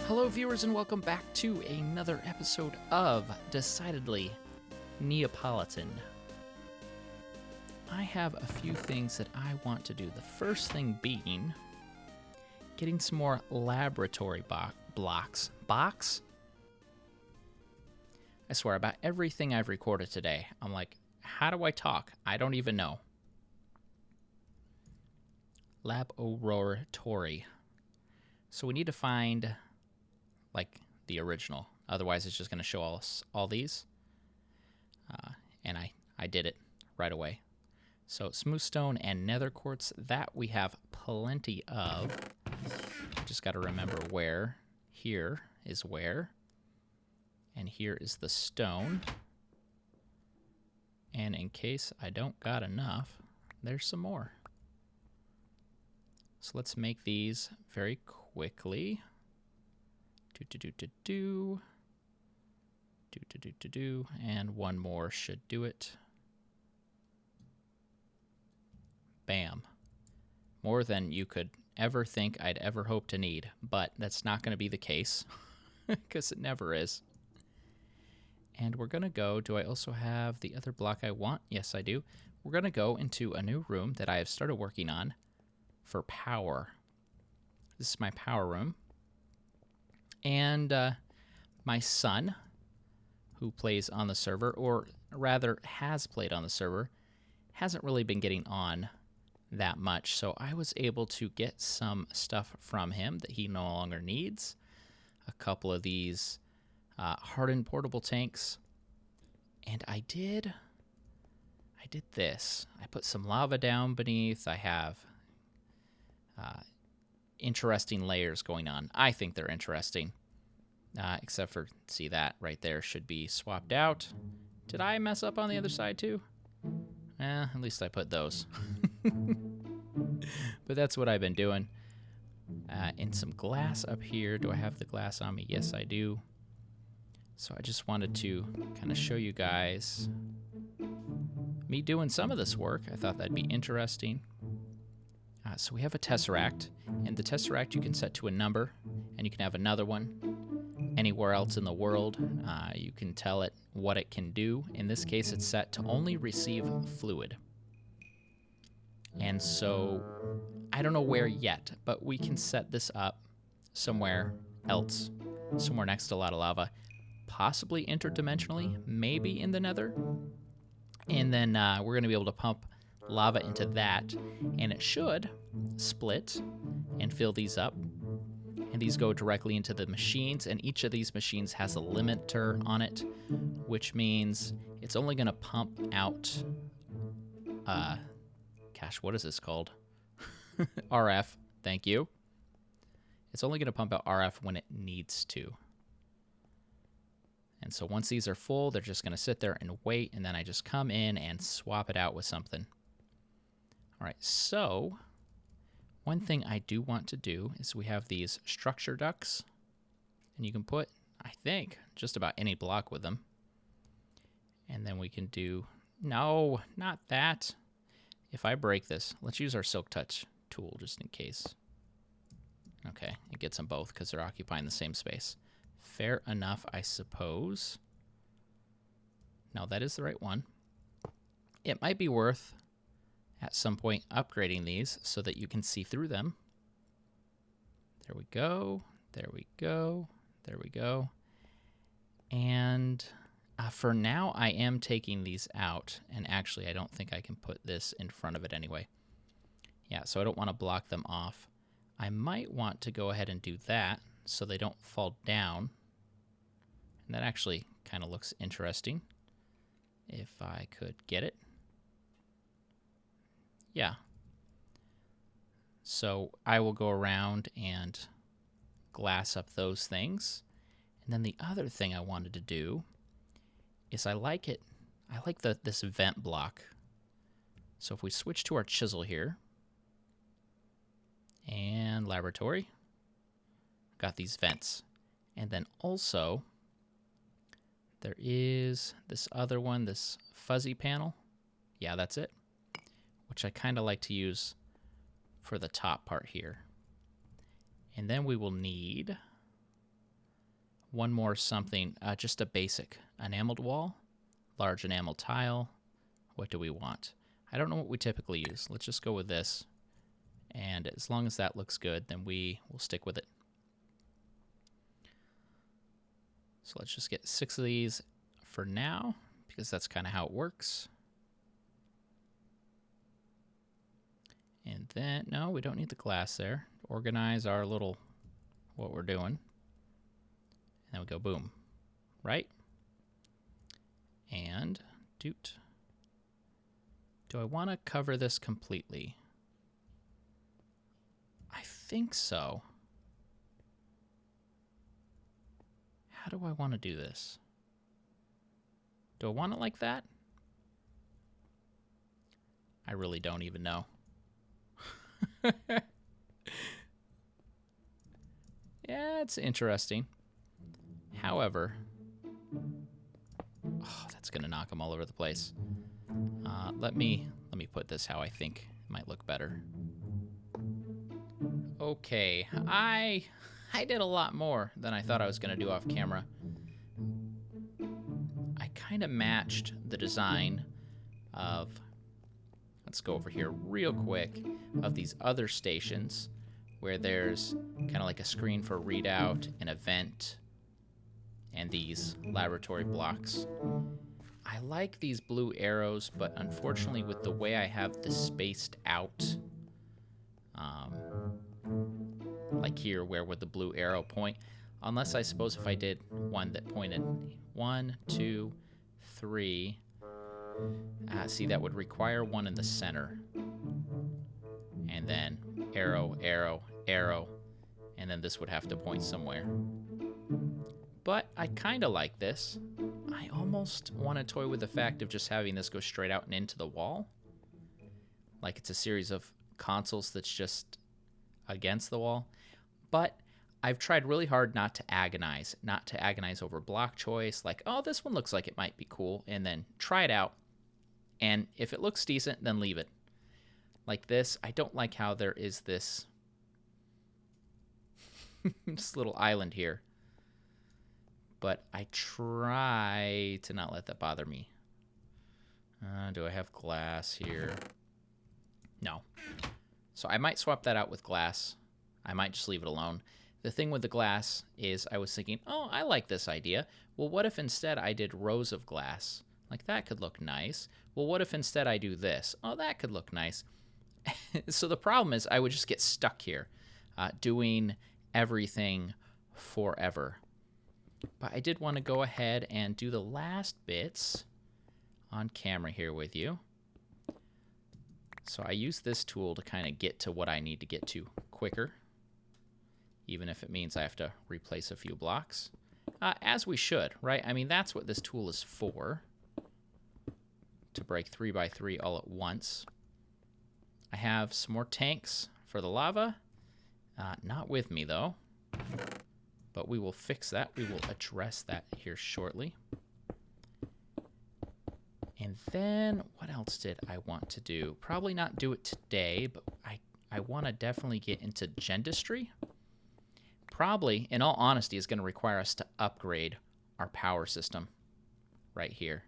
Hello viewers and welcome back to another episode of Decidedly Neapolitan. I have a few things that I want to do. The first thing being getting some more laboratory blocks. Box? I swear, about everything I've recorded today, I'm like, how do I talk? I don't even know. Laboratory. So we need to find, like, the original. Otherwise, it's just going to show us all these. And I did it right away. So smooth stone and nether quartz, that we have plenty of. Just got to remember where. Here is where. And here is the stone. And in case I don't got enough, there's some more. So let's make these very quickly. And one more should do it. Bam. More than you could ever think I'd ever hope to need, but that's not going to be the case because it never is. And we're going to go, do I also have the other block I want? Yes, I do. We're going to go into a new room that I have started working on for power. This is my power room. And my son, who plays on the server, or rather has played on the server, hasn't really been getting on that much. So I was able to get some stuff from him that he no longer needs. A couple of these hardened portable tanks. And I did this. I put some lava down beneath. I have interesting layers going on. I think they're interesting. Except for, see that right there should be swapped out. Did I mess up on the other side too? At least I put those. But that's what I've been doing. And some glass up here. Do I have the glass on me? Yes, I do. So I just wanted to kind of show you guys me doing some of this work. I thought that'd be interesting. So we have a tesseract, and the tesseract you can set to a number, and you can have another one anywhere else in the world. You can tell it what it can do. In this case, it's set to only receive fluid. And so I don't know where yet, but we can set this up somewhere else, somewhere next to a lot of lava, possibly interdimensionally, maybe in the nether. And then we're going to be able to pump lava into that, and it should split and fill these up. And these go directly into the machines, and each of these machines has a limiter on it, which means it's only going to pump out, gosh, what is this called? RF, thank you. It's only going to pump out RF when it needs to. And so once these are full, they're just going to sit there and wait, and then I just come in and swap it out with something. All right, so one thing I do want to do is we have these structure ducts, and you can put, I think, just about any block with them. And then we can do, no, not that. If I break this, let's use our Silk Touch tool just in case. Okay, it gets them both because they're occupying the same space. Fair enough, I suppose. No, that is the right one. It might be worth at some point upgrading these so that you can see through them. There we go. There we go. There we go. And for now, I am taking these out. And actually, I don't think I can put this in front of it anyway. Yeah, so I don't want to block them off. I might want to go ahead and do that so they don't fall down. And that actually kind of looks interesting if I could get it. Yeah. So I will go around and glass up those things. And then the other thing I wanted to do is I like this vent block. So if we switch to our chisel here and laboratory, got these vents. And then also there is this other one, this fuzzy panel. Yeah, that's it. Which I kind of like to use for the top part here. And then we will need one more something, just a basic enameled wall, large enamel tile. What do we want? I don't know what we typically use. Let's just go with this. And as long as that looks good, then we will stick with it. So let's just get 6 of these for now, because that's kind of how it works. And then, no, we don't need the glass there. Organize our little, what we're doing. And then we go boom, right? And doot. Do I want to cover this completely? I think so. How do I want to do this? Do I want it like that? I really don't even know. Yeah, it's interesting. However, oh, that's gonna knock them all over the place. Let me put this how I think it might look better. Okay, I did a lot more than I thought I was gonna do off camera. I kind of matched the design of, let's go over here real quick, of these other stations where there's kind of like a screen for readout, an event, and these laboratory blocks. I like these blue arrows, but unfortunately with the way I have this spaced out, like here where would the blue arrow point, unless I suppose if I did one that pointed 1, 2, 3, see, that would require one in the center. And then arrow, arrow, arrow. And then this would have to point somewhere. But I kind of like this. I almost want to toy with the fact of just having this go straight out and into the wall. Like it's a series of consoles that's just against the wall. But I've tried really hard not to agonize over block choice. Like, oh, this one looks like it might be cool. And then try it out. And if it looks decent, then leave it. Like this, I don't like how there is this, this little island here. But I try to not let that bother me. Do I have glass here? No. So I might swap that out with glass. I might just leave it alone. The thing with the glass is I was thinking, oh, I like this idea. Well, what if instead I did rows of glass? Like that could look nice. Well, what if instead I do this? Oh, that could look nice. So the problem is I would just get stuck here doing everything forever. But I did want to go ahead and do the last bits on camera here with you. So I use this tool to kind of get to what I need to get to quicker, even if it means I have to replace a few blocks. As we should, right? I mean, that's what this tool is for, to break 3x3 all at once. I have some more tanks for the lava. Not with me, though. But we will fix that. We will address that here shortly. And then, what else did I want to do? Probably not do it today, but I want to definitely get into gendistry. Probably, in all honesty, is going to require us to upgrade our power system right here.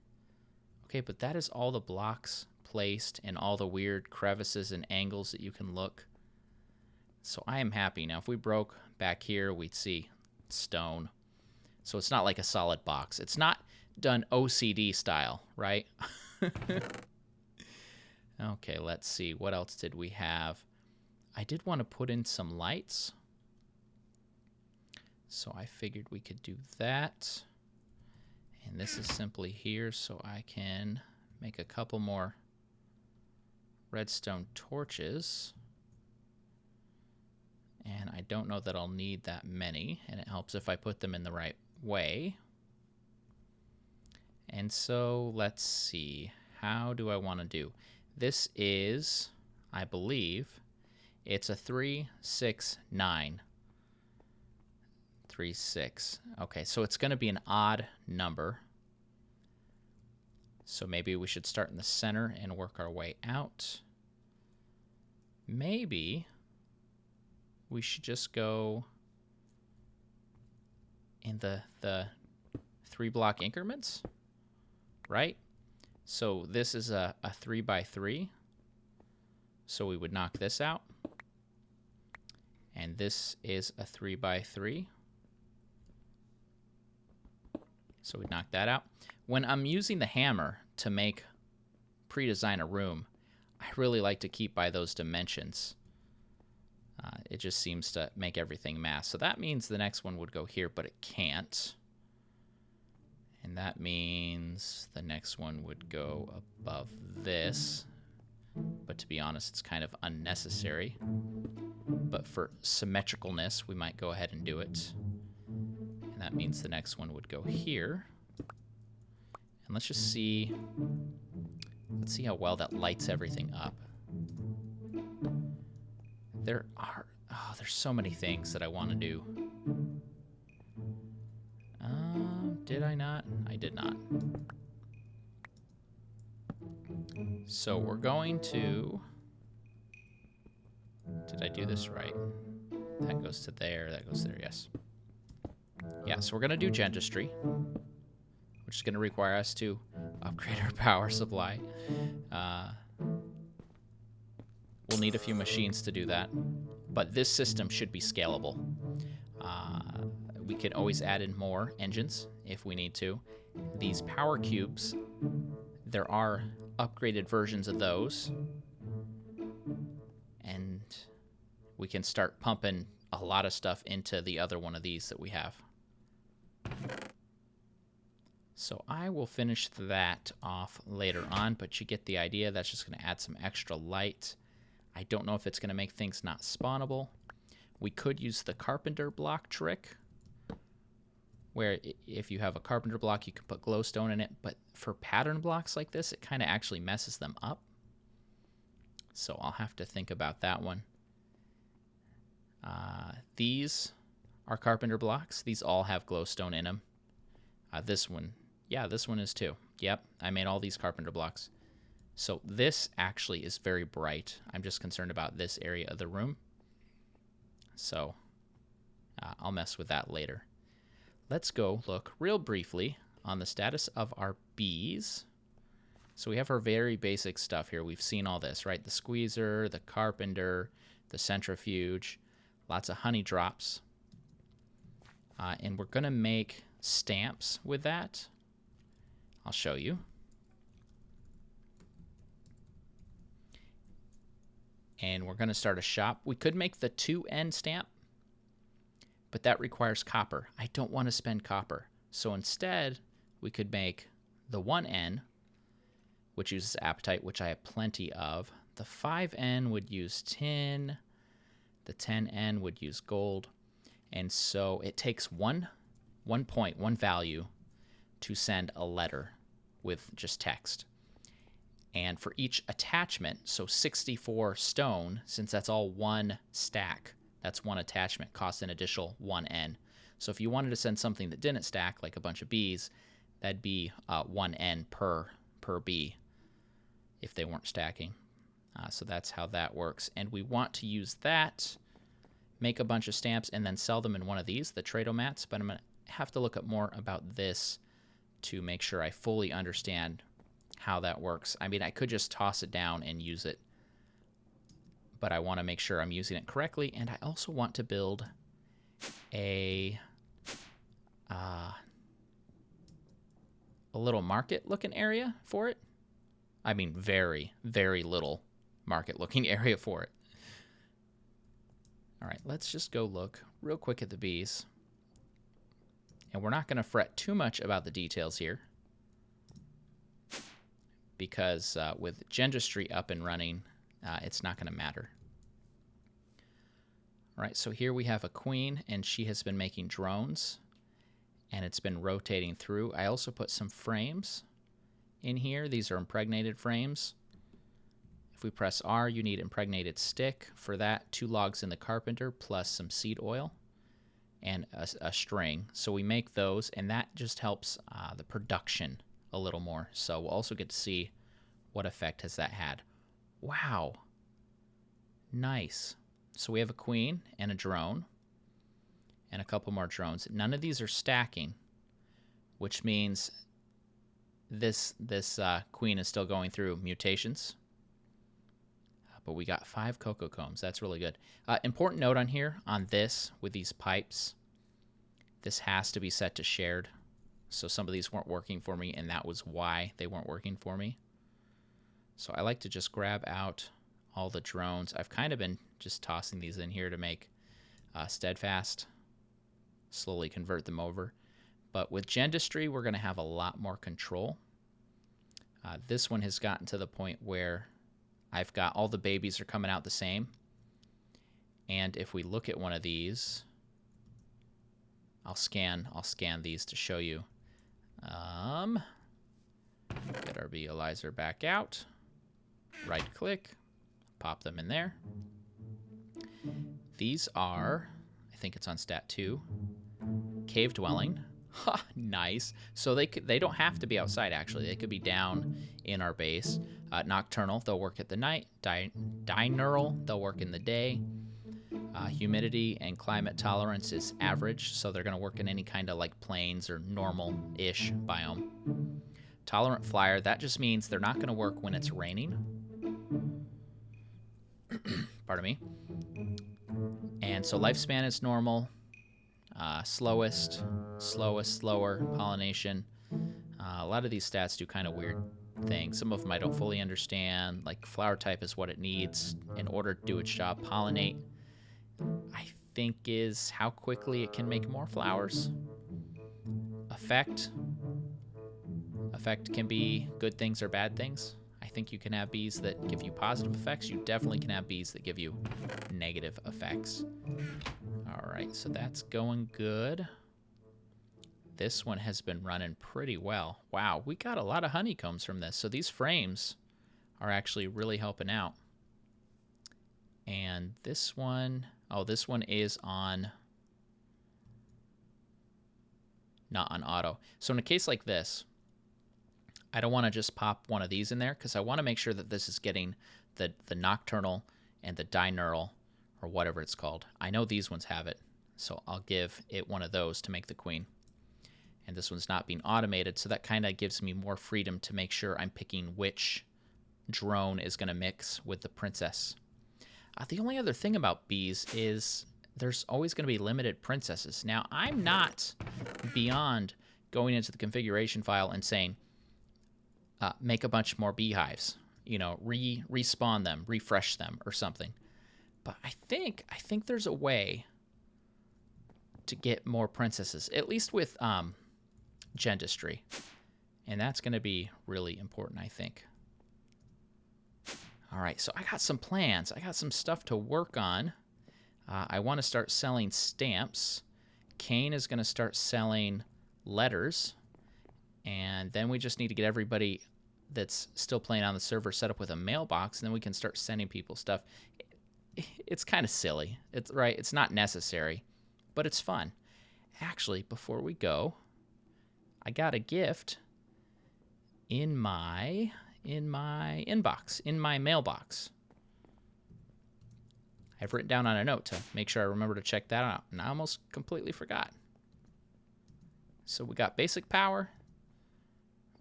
Okay, but that is all the blocks placed and all the weird crevices and angles that you can look. So I am happy. Now, if we broke back here, we'd see stone. So it's not like a solid box. It's not done OCD style, right? Okay, let's see. What else did we have? I did want to put in some lights. So I figured we could do that. And this is simply here so I can make a couple more redstone torches. And I don't know that I'll need that many, and it helps if I put them in the right way. And so let's see, how do I want to do? This is, I believe, it's a 3, 6, 9. 3, 6. Okay, so it's going to be an odd number. So maybe we should start in the center and work our way out. Maybe we should just go in the 3-block increments, right? So this is a 3x3. So we would knock this out. And this is a 3x3. So we'd knock that out. When I'm using the hammer to pre-design a room, I really like to keep by those dimensions. It just seems to make everything mass. So that means the next one would go here, but it can't. And that means the next one would go above this. But to be honest, it's kind of unnecessary. But for symmetricalness, we might go ahead and do it. And that means the next one would go here. And let's just see. Let's see how well that lights everything up. There's so many things that I want to do. Did I not? I did not. So we're going to... Did I do this right? That goes to there, that goes there, yes. Yeah, so we're going to do dentistry, which is going to require us to upgrade our power supply. We'll need a few machines to do that, but this system should be scalable. We can always add in more engines if we need to. These power cubes, there are upgraded versions of those, and we can start pumping a lot of stuff into the other one of these that we have. So I will finish that off later on, but you get the idea. That's just going to add some extra light. I don't know if it's going to make things not spawnable. We could use the carpenter block trick, where if you have a carpenter block, you can put glowstone in it, but for pattern blocks like this, it kind of actually messes them up. So I'll have to think about that one. These are carpenter blocks. These all have glowstone in them. This one, yeah, this one is too. Yep, I made all these carpenter blocks. So this actually is very bright. I'm just concerned about this area of the room. So I'll mess with that later. Let's go look real briefly on the status of our bees. So we have our very basic stuff here. We've seen all this, right? The squeezer, the carpenter, the centrifuge, lots of honey drops. And we're going to make stamps with that. I'll show you. And we're going to start a shop. We could make the 2N stamp, but that requires copper. I don't want to spend copper. So instead, we could make the 1N, which uses apatite, which I have plenty of. The 5N would use tin. The 10N would use gold. And so it takes one value to send a letter with just text. And for each attachment, so 64 stone, since that's all one stack, that's one attachment, costs an additional 1N. So if you wanted to send something that didn't stack, like a bunch of bees, that'd be 1N per bee if they weren't stacking. So that's how that works. And we want to use that, make a bunch of stamps, and then sell them in one of these, the Trado-mats. But I'm going to have to look up more about this to make sure I fully understand how that works. I mean, I could just toss it down and use it, but I want to make sure I'm using it correctly. And I also want to build a little market-looking area for it. I mean, very, very little market-looking area for it. All right, let's just go look real quick at the bees. And we're not going to fret too much about the details here, because with dentistry up and running, it's not going to matter. All right, so here we have a queen, and she has been making drones, and it's been rotating through. I also put some frames in here. These are impregnated frames. If we press R, you need impregnated stick. For that, 2 logs in the carpenter plus some seed oil and a string. So we make those, and that just helps the production a little more. So we'll also get to see what effect has that had. Wow. Nice. So we have a queen and a drone and a couple more drones. None of these are stacking, which means this queen is still going through mutations. But we got 5 cocoa combs. That's really good. Important note on here, on this, with these pipes, this has to be set to shared. So some of these weren't working for me, and that was why they weren't working for me. So I like to just grab out all the drones. I've kind of been just tossing these in here to make steadfast, slowly convert them over. But with Gendistry, we're going to have a lot more control. This one has gotten to the point where I've got all the babies are coming out the same. And if we look at one of these, I'll scan these to show you. Get our visualizer back out. Right click, pop them in there. These are, I think it's on stat 2, cave dwelling. Ha, nice. So they don't have to be outside, actually. They could be down in our base. Nocturnal, they'll work at the night. Diurnal, they'll work in the day. Humidity and climate tolerance is average, so they're going to work in any kind of like plains or normal-ish biome. Tolerant flyer, that just means they're not going to work when it's raining. Pardon me. And so lifespan is normal. Slower pollination. A lot of these stats do kind of weird things. Some of them I don't fully understand. Like flower type is what it needs in order to do its job. Pollinate, I think, is how quickly it can make more flowers. Effect can be good things or bad things. I think you can have bees that give you positive effects. You definitely can have bees that give you negative effects. All right, so that's going good. This one has been running pretty well. Wow, we got a lot of honeycombs from this. So these frames are actually really helping out. And this one, oh, this one is on, not on auto. So in a case like this, I don't want to just pop one of these in there because I want to make sure that this is getting the nocturnal and the diurnal or whatever it's called. I know these ones have it, so I'll give it one of those to make the queen. And this one's not being automated, so that kind of gives me more freedom to make sure I'm picking which drone is going to mix with the princess. The only other thing about bees is there's always going to be limited princesses. Now, I'm not beyond going into the configuration file and saying, make a bunch more beehives, you know, respawn them, refresh them, or something. But I think there's a way to get more princesses, at least with Gendistry, and that's going to be really important, I think. All right, so I got some plans. I got some stuff to work on. I want to start selling stamps. Kane is going to start selling letters, and then we just need to get everybody that's still playing on the server set up with a mailbox, and then we can start sending people stuff. It's kind of silly. It's right. It's not necessary, but it's fun. Actually, before we go, I got a gift in my inbox, in my mailbox. I've written down on a note to make sure I remember to check that out, and I almost completely forgot. So we got basic power.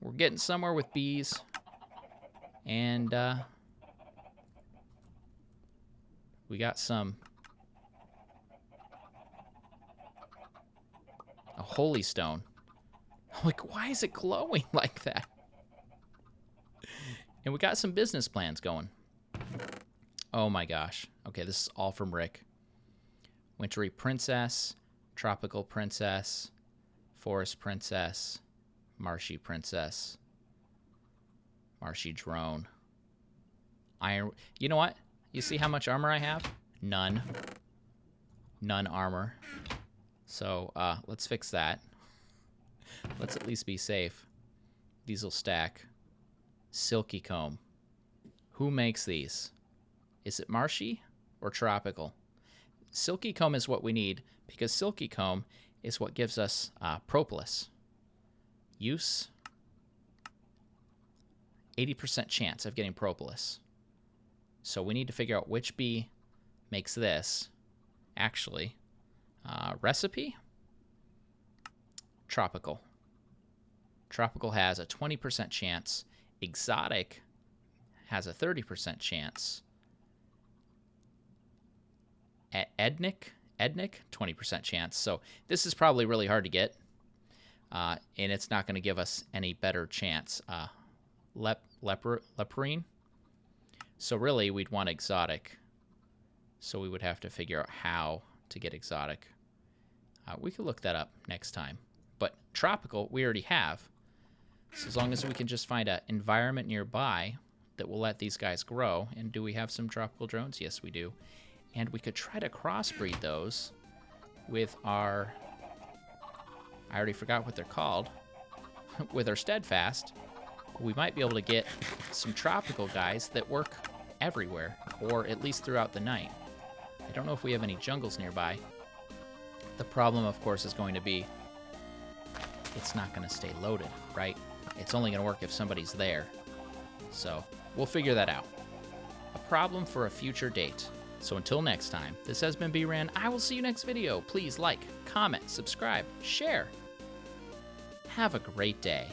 We're getting somewhere with bees, and we got a holy stone. I'm like, why is it glowing like that? And we got some business plans going. Oh my gosh. Okay, this is all from Rick. Wintry Princess, Tropical Princess, Forest Princess, Marshy Princess, Marshy Drone. Iron. You know what? You see how much armor I have? None. None armor. So let's fix that. Let's at least be safe. These will stack. Silky Comb. Who makes these? Is it Marshy or Tropical? Silky Comb is what we need because Silky Comb is what gives us propolis. Use. 80% chance of getting propolis. So we need to figure out which bee makes this. Actually, recipe? Tropical. Tropical has a 20% chance. Exotic has a 30% chance. Ethnic, 20% chance. So this is probably really hard to get, and it's not going to give us any better chance. Leporine. So really, we'd want exotic. So we would have to figure out how to get exotic. We could look that up next time. But tropical, we already have. So as long as we can just find an environment nearby that will let these guys grow. And do we have some tropical drones? Yes, we do. And we could try to crossbreed those with our... I already forgot what they're called. With our steadfast. We might be able to get some tropical guys that work everywhere. Or at least throughout the night. I don't know if we have any jungles nearby. The problem, of course, is going to be it's not going to stay loaded, right? It's only going to work if somebody's there. So we'll figure that out. A problem for a future date. So until next time, this has been bRanN. I will see you next video. Please like, comment, subscribe, share. Have a great day.